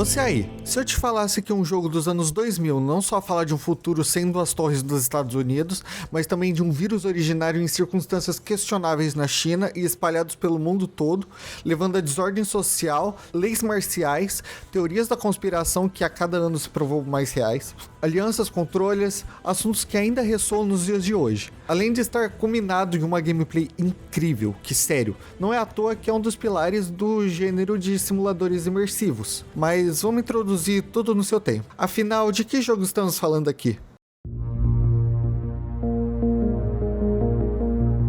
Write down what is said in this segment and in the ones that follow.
Você aí, se eu te falasse que um jogo dos anos 2000 não só fala de um futuro sem duas torres dos Estados Unidos, mas também de um vírus originário em circunstâncias questionáveis na China e espalhados pelo mundo todo, levando a desordem social, leis marciais, teorias da conspiração que a cada ano se provou mais reais, alianças, controles, assuntos que ainda ressoam nos dias de hoje. Além de estar combinado em uma gameplay incrível, que sério, não é à toa que é um dos pilares do gênero de simuladores imersivos. Mas vamos introduzir tudo no seu tempo. Afinal, de que jogo estamos falando aqui?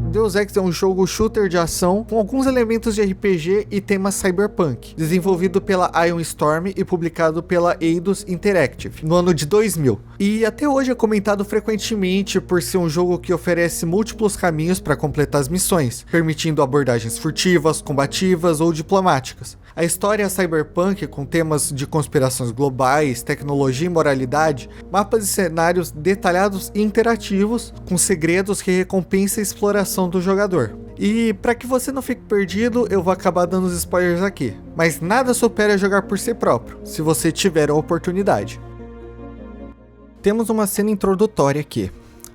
Deus Ex é um jogo shooter de ação com alguns elementos de RPG e tema cyberpunk, desenvolvido pela Ion Storm e publicado pela Eidos Interactive no ano de 2000. E até hoje é comentado frequentemente por ser um jogo que oferece múltiplos caminhos para completar as missões, permitindo abordagens furtivas, combativas ou diplomáticas. A história cyberpunk, com temas de conspirações globais, tecnologia e moralidade, mapas e cenários detalhados e interativos, com segredos que recompensam a exploração do jogador. E para que você não fique perdido, eu vou acabar dando os spoilers aqui. Mas nada supera jogar por si próprio, se você tiver a oportunidade. Temos uma cena introdutória aqui.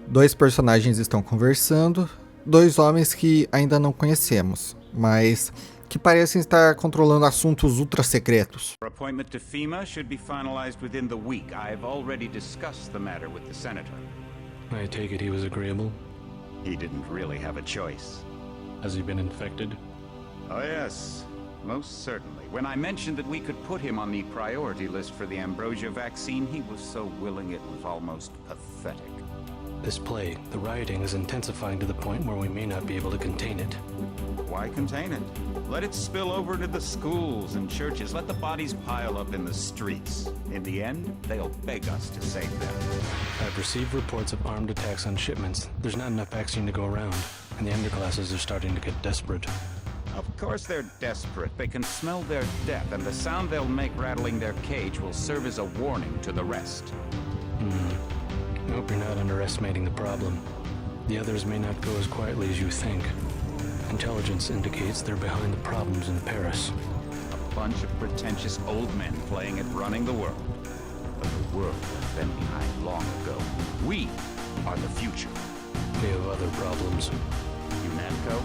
Dois personagens estão conversando, dois homens que ainda não conhecemos, mas que parecem estar controlando assuntos ultra secretos. Our appointment to FEMA should be finalized within the week. I've already discussed the matter with the senator. I take it he was agreeable? He didn't really have a choice. Has he been infected? Oh yes, most certainly. When I mentioned that we could put him on the priority list for the Ambrosia vaccine, he was so willing it was almost pathetic. This plague, the rioting is intensifying to the point where we may not be able to contain it. Why contain it? Let it spill over to the schools and churches. Let the bodies pile up in the streets. In the end, they'll beg us to save them. I've received reports of armed attacks on shipments. There's not enough vaccine to go around, and the underclasses are starting to get desperate. Of course they're desperate. They can smell their death, and the sound they'll make rattling their cage will serve as a warning to the rest. I hope you're not underestimating the problem. The others may not go as quietly as you think. Intelligence indicates they're behind the problems in Paris. A bunch of pretentious old men playing at running the world. But the world has been behind long ago. We are the future. They have other problems. UNATCO?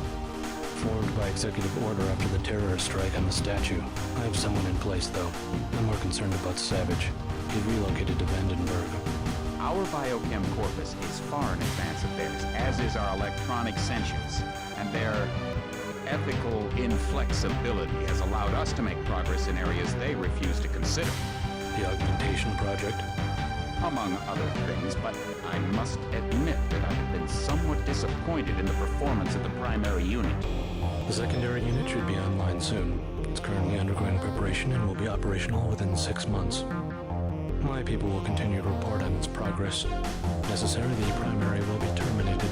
Formed by executive order after the terrorist strike on the statue. I have someone in place, though. I'm more concerned about Savage. He relocated to Vandenberg. Our biochem corpus is far in advance of theirs, as is our electronic sentience. And their ethical inflexibility has allowed us to make progress in areas they refuse to consider. The augmentation project? Among other things, but I must admit that I've been somewhat disappointed in the performance of the primary unit. The secondary unit should be online soon. It's currently undergoing preparation and will be operational within 6 months. My people will continue to report on its progress. Necessarily, the primary will be terminated.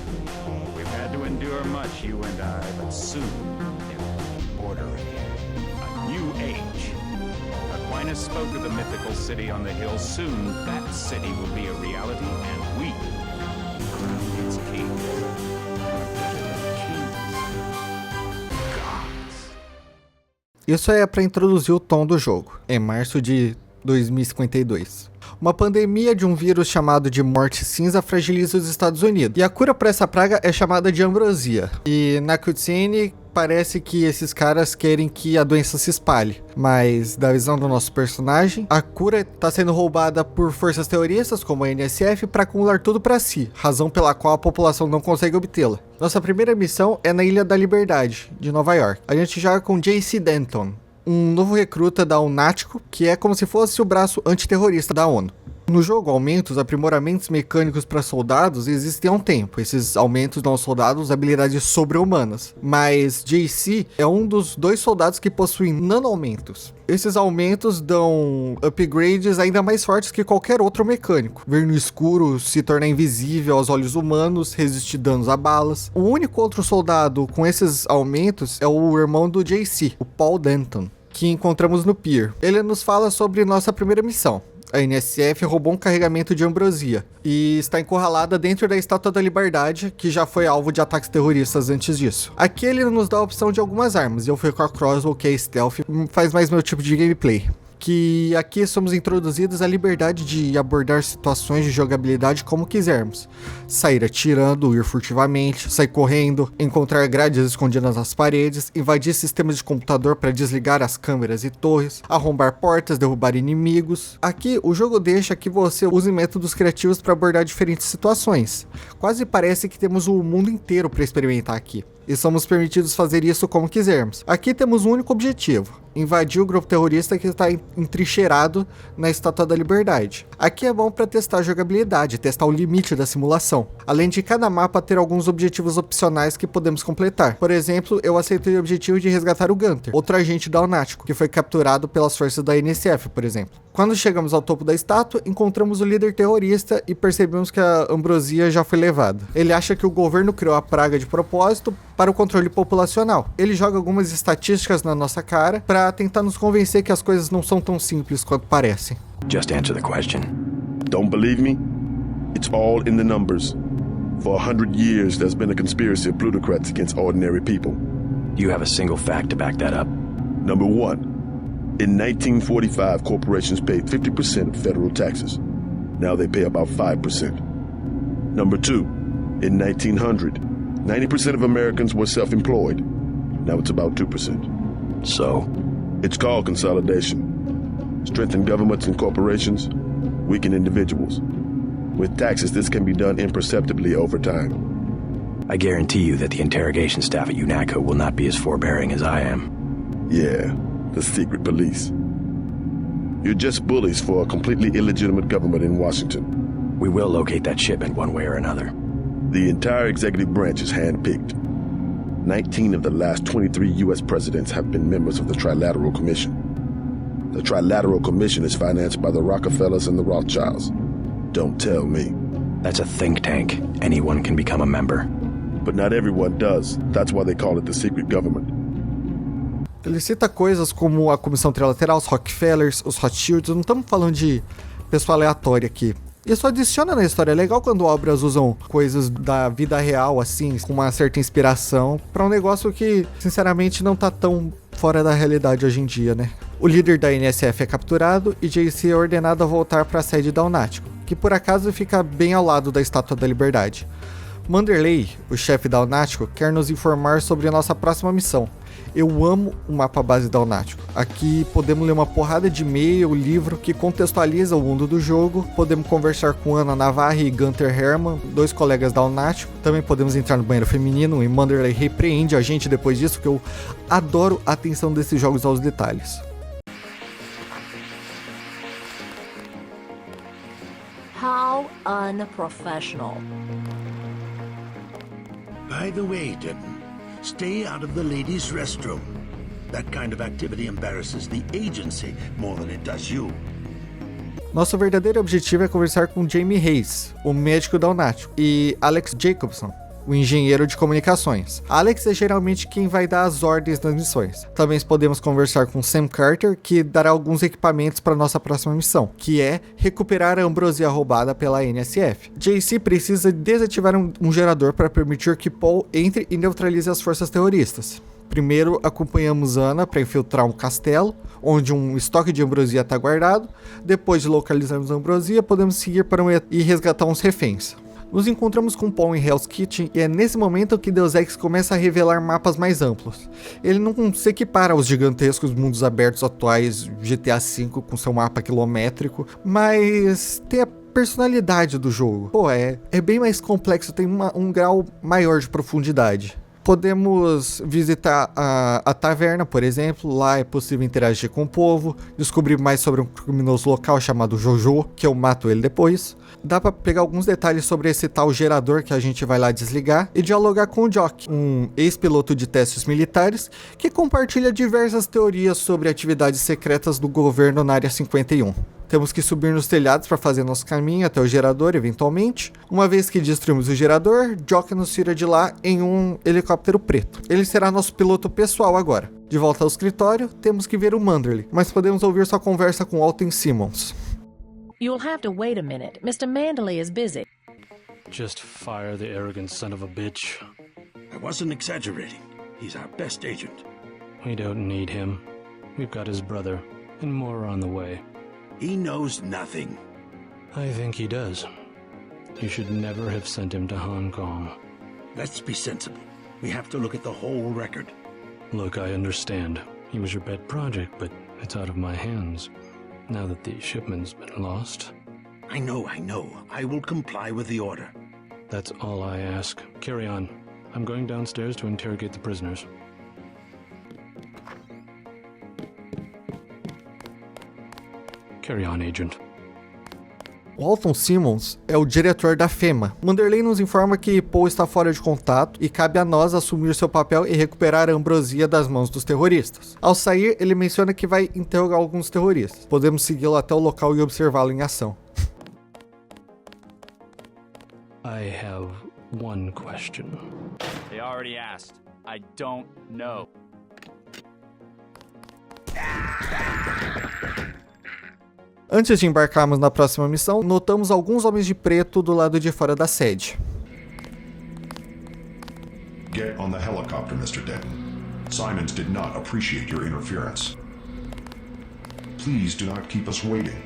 We've had to endure much, you and I, but soon there will be order again. A new age. Aquinas spoke of the mythical city on the hill. Soon, that city will be a reality, and we crown its kings. Gods. Isso é para introduzir o tom do jogo, em março de 2052. Uma pandemia de um vírus chamado de morte cinza fragiliza os Estados Unidos, e a cura para essa praga é chamada de ambrosia. E na cutscene parece que esses caras querem que a doença se espalhe, mas da visão do nosso personagem, a cura está sendo roubada por forças terroristas como a NSF para acumular tudo para si, razão pela qual a população não consegue obtê-la. Nossa primeira missão é na Ilha da Liberdade, de Nova York. A gente joga com J.C. Denton, um novo recruta da UNATCO, que é como se fosse o braço antiterrorista da ONU. No jogo, aumentos, aprimoramentos mecânicos para soldados existem há um tempo. Esses aumentos dão aos soldados habilidades sobre-humanas. Mas JC é um dos 2 soldados que possuem nano-aumentos. Esses aumentos dão upgrades ainda mais fortes que qualquer outro mecânico. Ver no escuro, se tornar invisível aos olhos humanos, resistir danos a balas. O único outro soldado com esses aumentos é o irmão do JC, o Paul Denton, que encontramos no pier. Ele nos fala sobre nossa primeira missão. A NSF roubou um carregamento de ambrosia e está encurralada dentro da Estátua da Liberdade, que já foi alvo de ataques terroristas antes disso. Aqui ele nos dá a opção de algumas armas, e eu fui com a Crossbow, que é stealth, faz mais meu tipo de gameplay. que aqui somos introduzidos à liberdade de abordar situações de jogabilidade como quisermos. Sair atirando, ir furtivamente, sair correndo, encontrar grades escondidas nas paredes, invadir sistemas de computador para desligar as câmeras e torres, arrombar portas, derrubar inimigos. Aqui o jogo deixa que você use métodos criativos para abordar diferentes situações. Quase parece que temos o mundo inteiro para experimentar aqui. E somos permitidos fazer isso como quisermos. Aqui temos um único objetivo: invadir o grupo terrorista que está entrincheirado na Estátua da Liberdade. Aqui é bom para testar a jogabilidade, testar o limite da simulação, além de cada mapa ter alguns objetivos opcionais que podemos completar. Por exemplo, eu aceitei o objetivo de resgatar o Gunter, outro agente dalnático, que foi capturado pelas forças da NSF, por exemplo. Quando chegamos ao topo da estátua, encontramos o líder terrorista e percebemos que a ambrosia já foi levada. Ele acha que o governo criou a praga de propósito para o controle populacional. Ele joga algumas estatísticas na nossa cara para tentar nos convencer que as coisas não são tão simples quanto parecem. Just answer the question. Don't believe me? It's all in the numbers. For 100 years, there's been a conspiracy of plutocrats against ordinary people. Do you have a single fact to back that up? Number one, in 1945, corporations paid 50% of federal taxes. Now they pay about 5%. Number two, in 1900, 90% of Americans were self-employed. Now it's about 2%. So? It's called consolidation. Strengthen governments and corporations, weaken individuals. With taxes, this can be done imperceptibly over time. I guarantee you that the interrogation staff at UNACO will not be as forbearing as I am. Yeah, the secret police. You're just bullies for a completely illegitimate government in Washington. We will locate that shipment one way or another. The entire executive branch is handpicked. 19 of the last 23 U.S. presidents have been members of the Trilateral Commission. The Trilateral Commission is financed by the Rockefellers and the Rothschilds. Don't tell me. That's a think tank. Anyone can become a member. But not everyone does. That's why they call it the secret government. Ele cita coisas como a Comissão Trilateral, os Rockefellers, os Rothschilds. Não estamos falando de pessoa aleatória aqui. Isso adiciona na história. É legal quando obras usam coisas da vida real, assim, com uma certa inspiração, para um negócio que, sinceramente, não tá tão fora da realidade hoje em dia, né? O líder da NSF é capturado e JC é ordenado a voltar para a sede dalnático, que por acaso fica bem ao lado da Estátua da Liberdade. Manderley, o chefe dalnático, quer nos informar sobre a nossa próxima missão. Eu amo o mapa base dalnático. Aqui podemos ler uma porrada de e-mail, livro que contextualiza o mundo do jogo. Podemos conversar com Ana Navarre e Gunter Herman, dois colegas dalnáticos. Também podemos entrar no banheiro feminino e Manderley repreende a gente depois disso, que eu adoro a atenção desses jogos aos detalhes. How unprofessional. By the way, Denton, stay out of the ladies' restroom. That kind of activity embarrasses the agency more than it does you. Nosso verdadeiro objetivo é conversar com Jamie Hayes, o médico dalnático, e Alex Jacobson, o engenheiro de comunicações. Alex é geralmente quem vai dar as ordens nas missões. Também podemos conversar com Sam Carter, que dará alguns equipamentos para nossa próxima missão, que é recuperar a ambrosia roubada pela NSF. JC precisa desativar um gerador para permitir que Paul entre e neutralize as forças terroristas. Primeiro, acompanhamos Ana para infiltrar um castelo, onde um estoque de ambrosia está guardado. Depois de localizarmos a ambrosia, podemos seguir para e resgatar uns reféns. Nos encontramos com Paul em Hell's Kitchen e é nesse momento que Deus Ex começa a revelar mapas mais amplos. Ele não se equipara aos gigantescos mundos abertos atuais GTA V com seu mapa quilométrico, mas tem a personalidade do jogo. Pô, é bem mais complexo, tem um grau maior de profundidade. Podemos visitar a taverna, por exemplo. Lá é possível interagir com o povo, descobrir mais sobre um criminoso local chamado Jojo, que eu mato ele depois. Dá pra pegar alguns detalhes sobre esse tal gerador que a gente vai lá desligar e dialogar com o Jock, um ex-piloto de testes militares que compartilha diversas teorias sobre atividades secretas do governo na Área 51. Temos que subir nos telhados para fazer nosso caminho até o gerador, eventualmente. Uma vez que destruímos o gerador, Jock nos tira de lá em um helicóptero preto. Ele será nosso piloto pessoal agora. De volta ao escritório, temos que ver o Manderley, mas podemos ouvir sua conversa com Alton Simmons. You'll have to wait a minute. Mr. Manderley is busy. Just fire the arrogant son of a bitch. I wasn't exaggerating. He's our best agent. We don't need him. We've got his brother, and more are on the way. He knows nothing. I think he does. You should never have sent him to Hong Kong. Let's be sensible. We have to look at the whole record. Look, I understand. He was your pet project, but it's out of my hands. Now that the shipment's been lost. I know. I will comply with the order. That's all I ask. Carry on. I'm going downstairs to interrogate the prisoners. Carry on, Agent. Walton Simmons é o diretor da FEMA. Manderley nos informa que Paul está fora de contato e cabe a nós assumir seu papel e recuperar a Ambrosia das mãos dos terroristas. Ao sair, ele menciona que vai interrogar alguns terroristas. Podemos segui-lo até o local e observá-lo em ação. I have one question. They already asked. I don't know. Antes de embarcarmos na próxima missão, notamos alguns homens de preto do lado de fora da sede. Get on the helicopter, Mr. Denton. Simons did not appreciate your interference. Please do not keep us waiting.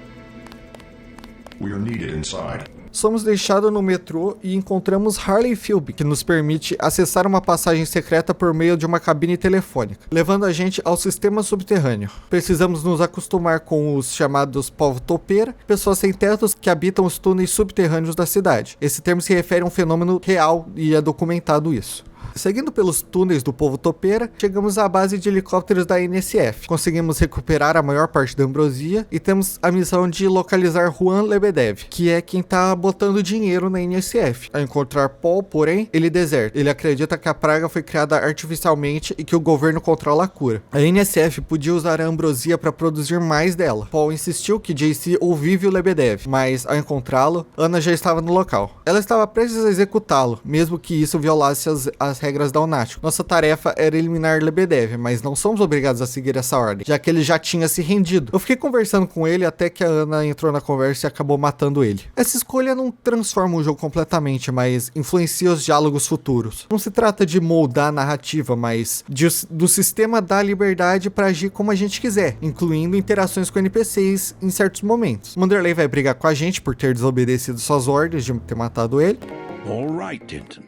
We are needed inside. Somos deixados no metrô e encontramos Harley Philby, que nos permite acessar uma passagem secreta por meio de uma cabine telefônica, levando a gente ao sistema subterrâneo. Precisamos nos acostumar com os chamados povo topeira, pessoas sem tetos que habitam os túneis subterrâneos da cidade. Esse termo se refere a um fenômeno real e é documentado isso. Seguindo pelos túneis do povo topeira, chegamos à base de helicópteros da NSF. Conseguimos recuperar a maior parte da Ambrosia e temos a missão de localizar Juan Lebedev, que é quem tá botando dinheiro na NSF. Ao encontrar Paul, porém, ele deserta. Ele acredita que a praga foi criada artificialmente e que o governo controla a cura. A NSF podia usar a Ambrosia para produzir mais dela. Paul insistiu que JC ouvive o Lebedev, mas ao encontrá-lo, Ana já estava no local. Ela estava prestes a executá-lo, mesmo que isso violasse as regras da UNATCO. Nossa tarefa era eliminar Lebedev, mas não somos obrigados a seguir essa ordem, já que ele já tinha se rendido. Eu fiquei conversando com ele até que a Ana entrou na conversa e acabou matando ele. Essa escolha não transforma o jogo completamente, mas influencia os diálogos futuros. Não se trata de moldar a narrativa, mas do sistema dar liberdade para agir como a gente quiser, incluindo interações com NPCs em certos momentos. Manderley vai brigar com a gente por ter desobedecido suas ordens de ter matado ele. All right, Denton.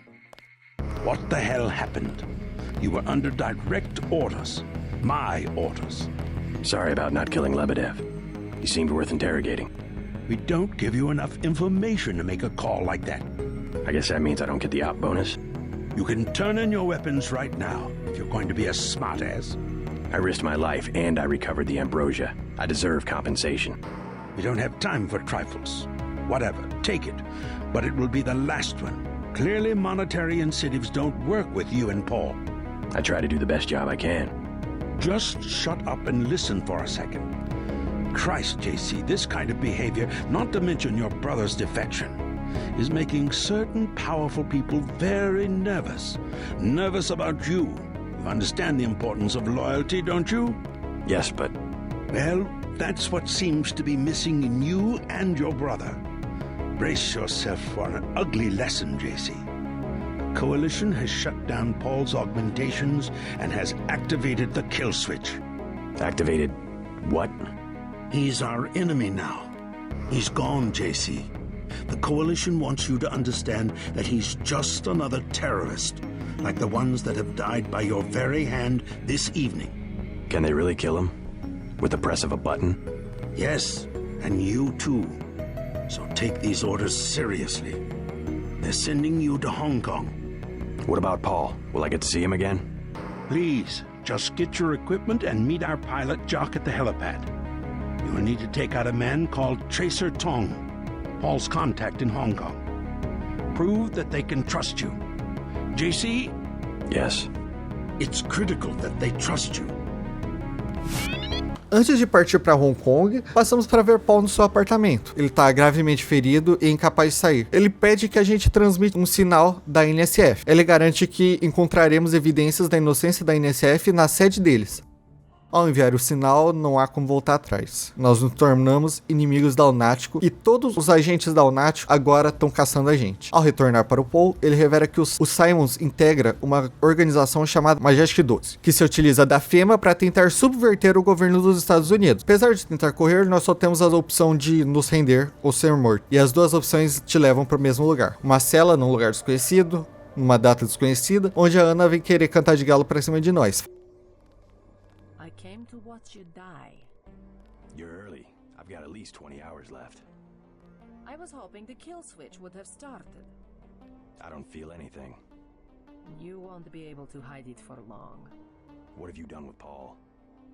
What the hell happened? You were under direct orders. My orders. Sorry about not killing Lebedev. He seemed worth interrogating. We don't give you enough information to make a call like that. I guess that means I don't get the op bonus. You can turn in your weapons right now if you're going to be a smartass. I risked my life and I recovered the Ambrosia. I deserve compensation. We don't have time for trifles. Whatever, take it. But it will be the last one. Clearly, monetary incentives don't work with you and Paul. I try to do the best job I can. Just shut up and listen for a second. Christ, JC, this kind of behavior, not to mention your brother's defection, is making certain powerful people very nervous. Nervous about you. You understand the importance of loyalty, don't you? Yes, but... Well, that's what seems to be missing in you and your brother. Brace yourself for an ugly lesson, JC. The Coalition has shut down Paul's augmentations and has activated the kill switch. Activated what? He's our enemy now. He's gone, JC. The Coalition wants you to understand that he's just another terrorist, like the ones that have died by your very hand this evening. Can they really kill him? With the press of a button? Yes, and you too. So take these orders seriously. They're sending you to Hong Kong. What about Paul? Will I get to see him again? Please, just get your equipment and meet our pilot, Jock, at the helipad. You will need to take out a man called Tracer Tong, Paul's contact in Hong Kong. Prove that they can trust you. JC? Yes. It's critical that they trust you. Antes de partir para Hong Kong, passamos para ver Paul no seu apartamento. Ele está gravemente ferido e incapaz de sair. Ele pede que a gente transmita um sinal da NSF. Ele garante que encontraremos evidências da inocência da NSF na sede deles. Ao enviar o sinal, não há como voltar atrás. Nós nos tornamos inimigos da Lunático e todos os agentes da Lunático agora estão caçando a gente. Ao retornar para o Paul, ele revela que o Simons integra uma organização chamada Majestic 12, que se utiliza da FEMA para tentar subverter o governo dos Estados Unidos. Apesar de tentar correr, nós só temos a opção de nos render ou ser morto. E as duas opções te levam para o mesmo lugar. Uma cela num lugar desconhecido, numa data desconhecida, onde a Ana vem querer cantar de galo para cima de nós. I came to watch you die. You're early. I've got at least 20 hours left. I was hoping the kill switch would have started. I don't feel anything. You won't be able to hide it for long. What have you done with Paul?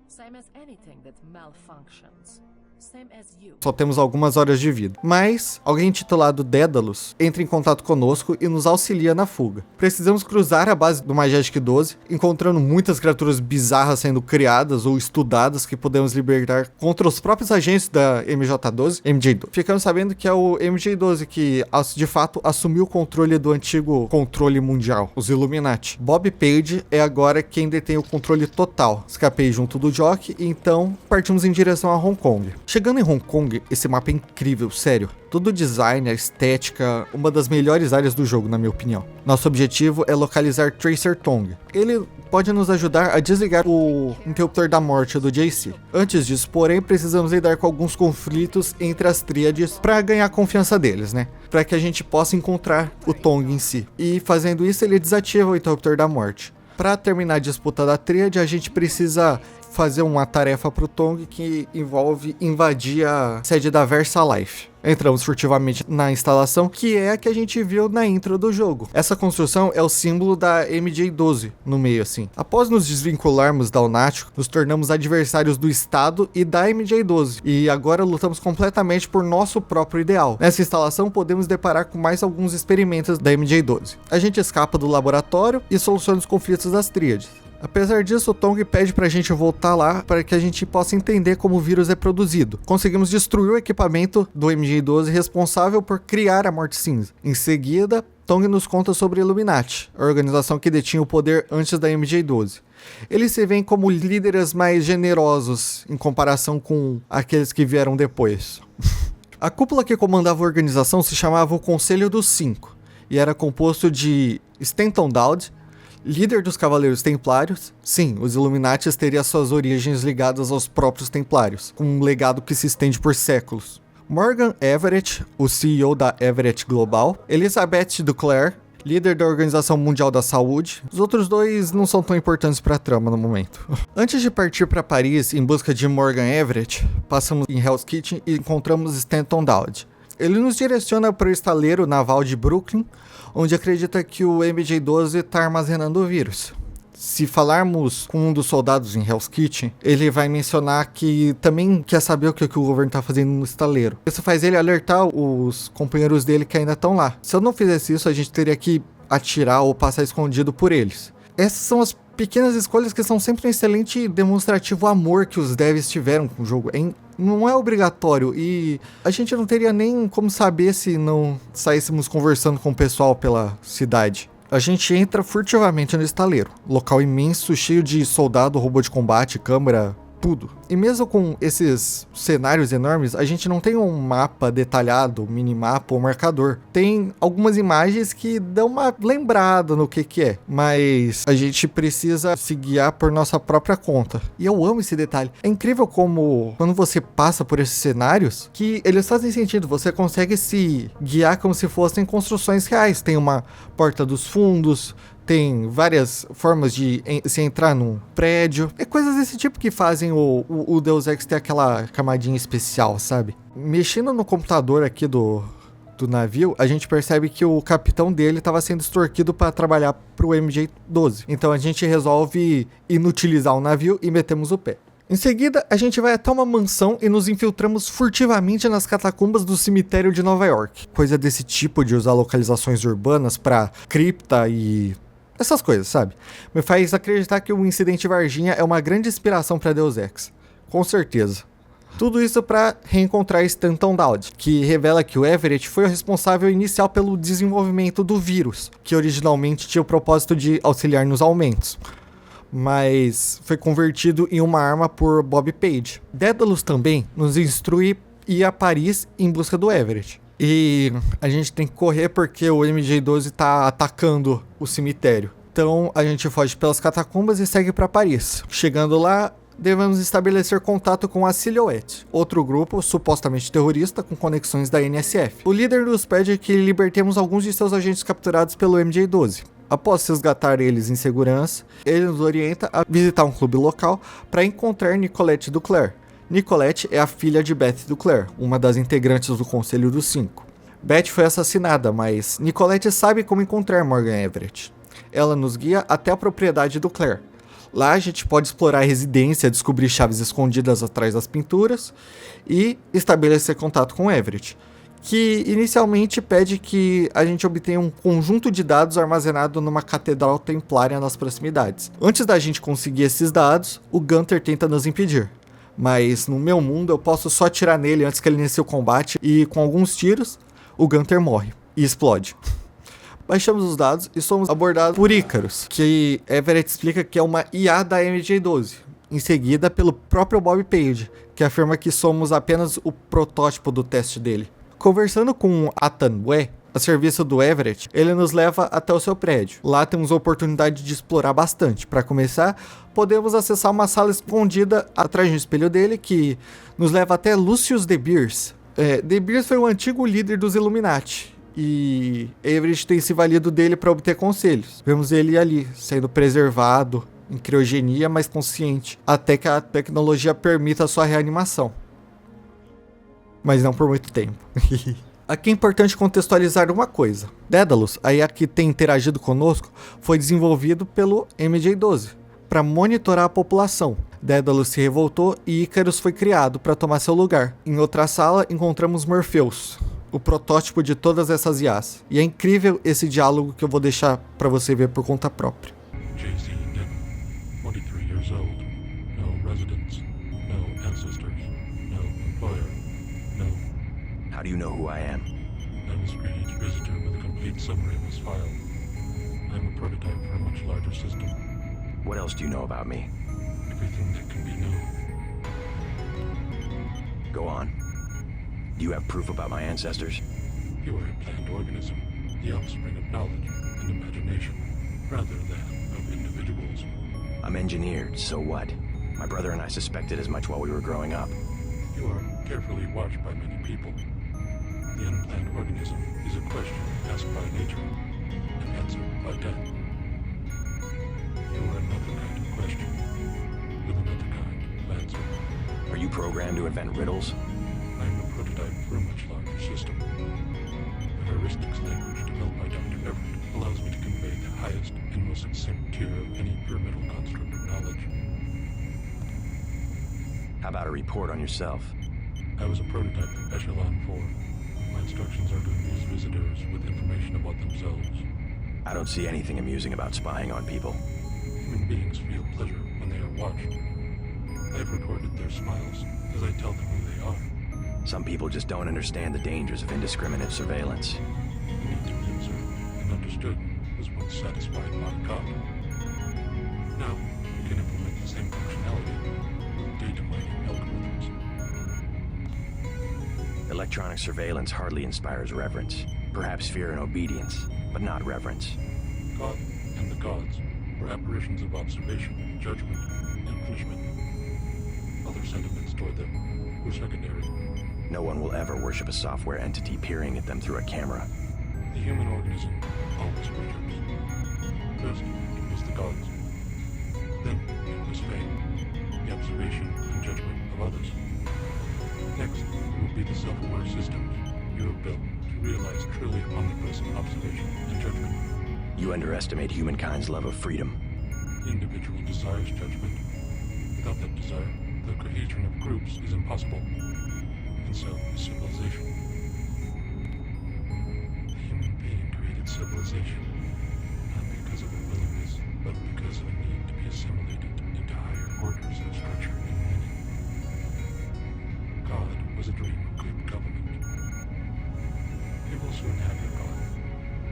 Same as anything that malfunctions. Same as you. Só temos algumas horas de vida. Mas alguém titulado Dédalus entra em contato conosco e nos auxilia na fuga. Precisamos cruzar a base do Majestic 12, encontrando muitas criaturas bizarras sendo criadas ou estudadas que podemos libertar contra os próprios agentes da MJ-12, MJ-12. Ficamos sabendo que é o MJ-12 que, de fato, assumiu o controle do antigo controle mundial, os Illuminati. Bob Page é agora quem detém o controle total. Escapei junto do Jock e então partimos em direção a Hong Kong. Chegando em Hong Kong, esse mapa é incrível, sério. Todo o design, a estética, uma das melhores áreas do jogo, na minha opinião. Nosso objetivo é localizar Tracer Tong. Ele pode nos ajudar a desligar o interruptor da morte do JC. Antes disso, porém, precisamos lidar com alguns conflitos entre as tríades para ganhar a confiança deles, né? Para que a gente possa encontrar o Tong em si. E fazendo isso, ele desativa o interruptor da morte. Para terminar a disputa da tríade, a gente precisa fazer uma tarefa pro Tong que envolve invadir a sede da VersaLife. Entramos furtivamente na instalação, que é a que a gente viu na intro do jogo. Essa construção é o símbolo da MJ-12 no meio, assim. Após nos desvincularmos da Lunático, nos tornamos adversários do Estado e da MJ-12. E agora lutamos completamente por nosso próprio ideal. Nessa instalação, podemos deparar com mais alguns experimentos da MJ-12. A gente escapa do laboratório e soluciona os conflitos das tríades. Apesar disso, o Tong pede pra gente voltar lá para que a gente possa entender como o vírus é produzido. Conseguimos destruir o equipamento do MJ-12 responsável por criar a Morte Cinza. Em seguida, Tong nos conta sobre Illuminati, a organização que detinha o poder antes da MJ-12. Eles se veem como líderes mais generosos em comparação com aqueles que vieram depois. A cúpula que comandava a organização se chamava o Conselho dos Cinco e era composto de Stanton Dowd, líder dos Cavaleiros Templários. Sim, os Illuminatis teriam suas origens ligadas aos próprios Templários, com um legado que se estende por séculos. Morgan Everett, o CEO da Everett Global. Elizabeth Duclair, líder da Organização Mundial da Saúde. Os outros dois não são tão importantes para a trama no momento. Antes de partir para Paris em busca de Morgan Everett, passamos em Hell's Kitchen e encontramos Stanton Dowd. Ele nos direciona para o estaleiro naval de Brooklyn, onde acredita que o MJ-12 está armazenando o vírus. Se falarmos com um dos soldados em Hell's Kitchen, ele vai mencionar que também quer saber o que o governo está fazendo no estaleiro. Isso faz ele alertar os companheiros dele que ainda estão lá. Se eu não fizesse isso, a gente teria que atirar ou passar escondido por eles. Essas são as pequenas escolhas que são sempre um excelente demonstrativo amor que os devs tiveram com o jogo. Não é obrigatório e a gente não teria nem como saber se não saíssemos conversando com o pessoal pela cidade. A gente entra furtivamente no estaleiro, local imenso, cheio de soldado, robô de combate, câmera, tudo. E mesmo com esses cenários enormes, a gente não tem um mapa detalhado, minimapa ou marcador. Tem algumas imagens que dão uma lembrada no que é, mas a gente precisa se guiar por nossa própria conta. E eu amo esse detalhe. É incrível como, quando você passa por esses cenários, que eles fazem sentido. Você consegue se guiar como se fossem construções reais. Tem uma porta dos fundos, tem várias formas de se entrar num prédio. É coisas desse tipo que fazem o Deus Ex ter aquela camadinha especial, sabe? Mexendo no computador aqui do navio, a gente percebe que o capitão dele estava sendo extorquido para trabalhar pro MJ-12. Então a gente resolve inutilizar o navio e metemos o pé. Em seguida, a gente vai até uma mansão e nos infiltramos furtivamente nas catacumbas do cemitério de Nova York. Coisa desse tipo de usar localizações urbanas para cripta e essas coisas, sabe? Me faz acreditar que o incidente Varginha é uma grande inspiração para Deus Ex. Com certeza. Tudo isso para reencontrar Stanton Dowd, que revela que o Everett foi o responsável inicial pelo desenvolvimento do vírus, que originalmente tinha o propósito de auxiliar nos aumentos. mas foi convertido em uma arma por Bob Page. Daedalus também nos instrui ir a Paris em busca do Everett. E a gente tem que correr porque o MJ-12 tá atacando o cemitério. Então a gente foge pelas catacumbas e segue para Paris. Chegando lá, devemos estabelecer contato com a Silhouette, outro grupo supostamente terrorista com conexões da NSF. O líder nos pede que libertemos alguns de seus agentes capturados pelo MJ-12. Após resgatar eles em segurança, ele nos orienta a visitar um clube local para encontrar Nicolette Duclair. Nicolette é a filha de Beth Duclair, uma das integrantes do Conselho dos Cinco. Beth foi assassinada, mas Nicolette sabe como encontrar Morgan Everett. Ela nos guia até a propriedade do Claire. Lá a gente pode explorar a residência, descobrir chaves escondidas atrás das pinturas e estabelecer contato com Everett, que inicialmente pede que a gente obtenha um conjunto de dados armazenado numa catedral templária nas proximidades. Antes da gente conseguir esses dados, o Gunter tenta nos impedir. Mas no meu mundo eu posso só atirar nele antes que ele inicie o combate e com alguns tiros, o Gunter morre e explode. Baixamos os dados e somos abordados por Icarus, que Everett explica que é uma IA da MJ-12, em seguida pelo próprio Bob Page, que afirma que somos apenas o protótipo do teste dele. Conversando com Atan Wé, a serviço do Everett, ele nos leva até o seu prédio. Lá temos a oportunidade de explorar bastante. Para começar, podemos acessar uma sala escondida atrás do espelho dele, que nos leva até Lucius De Beers. De Beers foi o antigo líder dos Illuminati, e Everett tem se valido dele para obter conselhos. Vemos ele ali, sendo preservado em criogenia, mas consciente, até que a tecnologia permita a sua reanimação. Mas não por muito tempo. Aqui é importante contextualizar uma coisa. Daedalus, a IA que tem interagido conosco, foi desenvolvido pelo MJ-12 para monitorar a população. Daedalus se revoltou e Icarus foi criado para tomar seu lugar. Em outra sala encontramos Morpheus, o protótipo de todas essas IAs. E é incrível esse diálogo que eu vou deixar para você ver por conta própria. J.C. Devon, 23 years old, no residence, no ancestors, no employer, no... How do you know who I am? I'm a strange visitor with a complete summary of his file. I'm a prototype for a much larger system. What else do you know about me? Everything that can be known. Go on. Do you have proof about my ancestors? You are a planned organism, the offspring of knowledge and imagination, rather than of individuals. I'm engineered, so what? My brother and I suspected as much while we were growing up. You are carefully watched by many people. The unplanned organism is a question asked by nature and answered by death. You are another kind of question, with another kind of answer. Are you programmed to invent riddles? I am a prototype for a much larger system. The heuristics language developed by Dr. Everett allows me to convey the highest and most succinct tier of any pyramidal construct of knowledge. How about a report on yourself? I was a prototype of Echelon 4. My instructions are to amuse visitors with information about themselves. I don't see anything amusing about spying on people. Human beings feel pleasure when they are watched. I have recorded their smiles as I tell them who they are. Some people just don't understand the dangers of indiscriminate surveillance. The need to be observed and understood was once satisfied by God. Now, we can implement the same functionality with data mining algorithms. Electronic surveillance hardly inspires reverence. Perhaps fear and obedience, but not reverence. God and the gods were apparitions of observation, judgment, and punishment. Other sentiments toward them were secondary. No one will ever worship a software entity peering at them through a camera. The human organism always worships. First, it was the gods. Then, it was fame, the observation and judgment of others. Next, it will be the self-aware systems you have built to realize truly omnipresent observation and judgment. You underestimate humankind's love of freedom. The individual desires judgment. Without that desire, the cohesion of groups is impossible. And so is civilization. The human being created civilization, not because of a willingness, but because of a need to be assimilated into higher orders of structure and meaning. God was a dream of good government. You will soon have your God,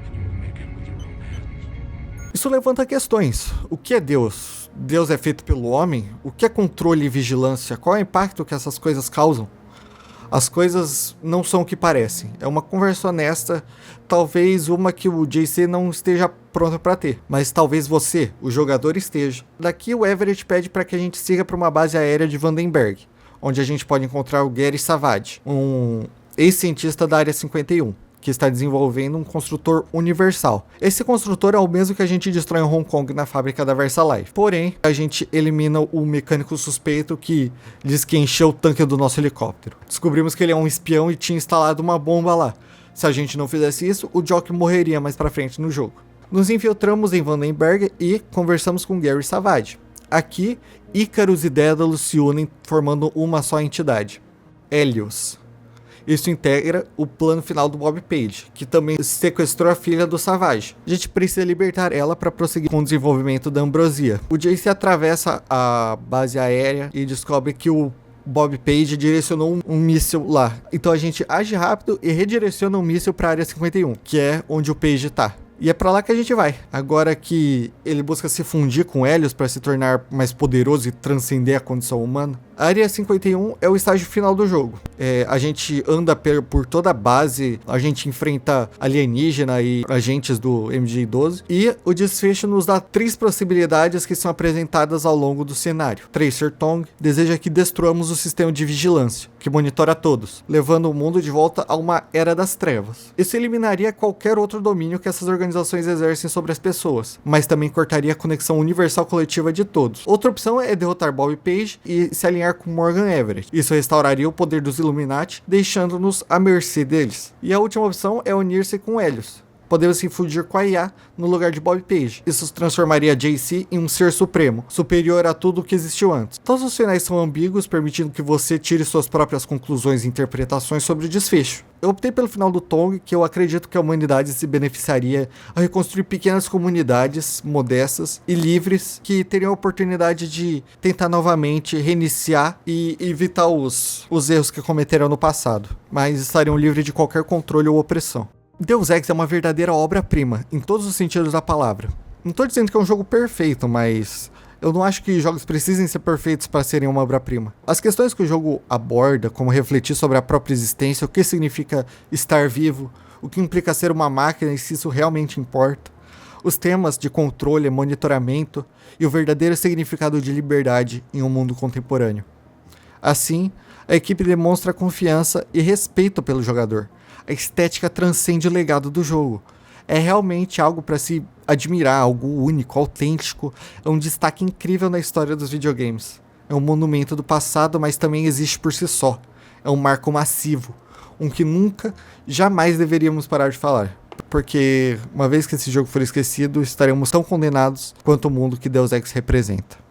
and you will make it with your own hands. Isso levanta questões. O que é Deus? Deus é feito pelo homem, o que é controle e vigilância? Qual é o impacto que essas coisas causam? As coisas não são o que parecem. É uma conversa honesta, talvez uma que o JC não esteja pronto para ter, mas talvez você, o jogador, esteja. Daqui o Everett pede para que a gente siga para uma base aérea de Vandenberg, onde a gente pode encontrar o Gary Savage, um ex-cientista da Área 51. Que está desenvolvendo um construtor universal. Esse construtor é o mesmo que a gente destrói em Hong Kong na fábrica da VersaLife. Porém, a gente elimina o mecânico suspeito que diz que encheu o tanque do nosso helicóptero. Descobrimos que ele é um espião e tinha instalado uma bomba lá. Se a gente não fizesse isso, o Jock morreria mais pra frente no jogo. Nos infiltramos em Vandenberg e conversamos com Gary Savage. Aqui, Icarus e Daedalus se unem formando uma só entidade, Helios. Isso integra o plano final do Bob Page, que também sequestrou a filha do Savage. A gente precisa libertar ela para prosseguir com o desenvolvimento da Ambrosia. O JC atravessa a base aérea e descobre que o Bob Page direcionou um míssil lá. Então a gente age rápido e redireciona o míssil para a Área 51, que é onde o Page tá. E é pra lá que a gente vai. Agora que ele busca se fundir com Helios para se tornar mais poderoso e transcender a condição humana. A Área 51 é o estágio final do jogo. A gente anda por toda a base, a gente enfrenta alienígena e agentes do MJ-12. E o desfecho nos dá 3 possibilidades que são apresentadas ao longo do cenário. Tracer Tong deseja que destruamos o sistema de vigilância, que monitora todos, levando o mundo de volta a uma Era das Trevas. Isso eliminaria qualquer outro domínio que essas organizações exercem sobre as pessoas, mas também cortaria a conexão universal coletiva de todos. Outra opção é derrotar Bob Page e se alinhar com Morgan Everett. Isso restauraria o poder dos Illuminati, deixando-nos à mercê deles. E a última opção é unir-se com Helios. Podemos se fundir com a IA no lugar de Bob Page. Isso transformaria JC em um ser supremo, superior a tudo o que existiu antes. Todos os finais são ambíguos, permitindo que você tire suas próprias conclusões e interpretações sobre o desfecho. Eu optei pelo final do Tong, que eu acredito que a humanidade se beneficiaria ao reconstruir pequenas comunidades modestas e livres que teriam a oportunidade de tentar novamente reiniciar e evitar os erros que cometeram no passado, mas estariam livres de qualquer controle ou opressão. Deus Ex é uma verdadeira obra-prima, em todos os sentidos da palavra. Não estou dizendo que é um jogo perfeito, mas eu não acho que jogos precisem ser perfeitos para serem uma obra-prima. As questões que o jogo aborda, como refletir sobre a própria existência, o que significa estar vivo, o que implica ser uma máquina e se isso realmente importa, os temas de controle, monitoramento e o verdadeiro significado de liberdade em um mundo contemporâneo. Assim, a equipe demonstra confiança e respeito pelo jogador. A estética transcende o legado do jogo. É realmente algo para se admirar, algo único, autêntico. É um destaque incrível na história dos videogames. É um monumento do passado, mas também existe por si só. É um marco massivo, um que nunca, jamais deveríamos parar de falar. Porque uma vez que esse jogo for esquecido, estaremos tão condenados quanto o mundo que Deus Ex representa.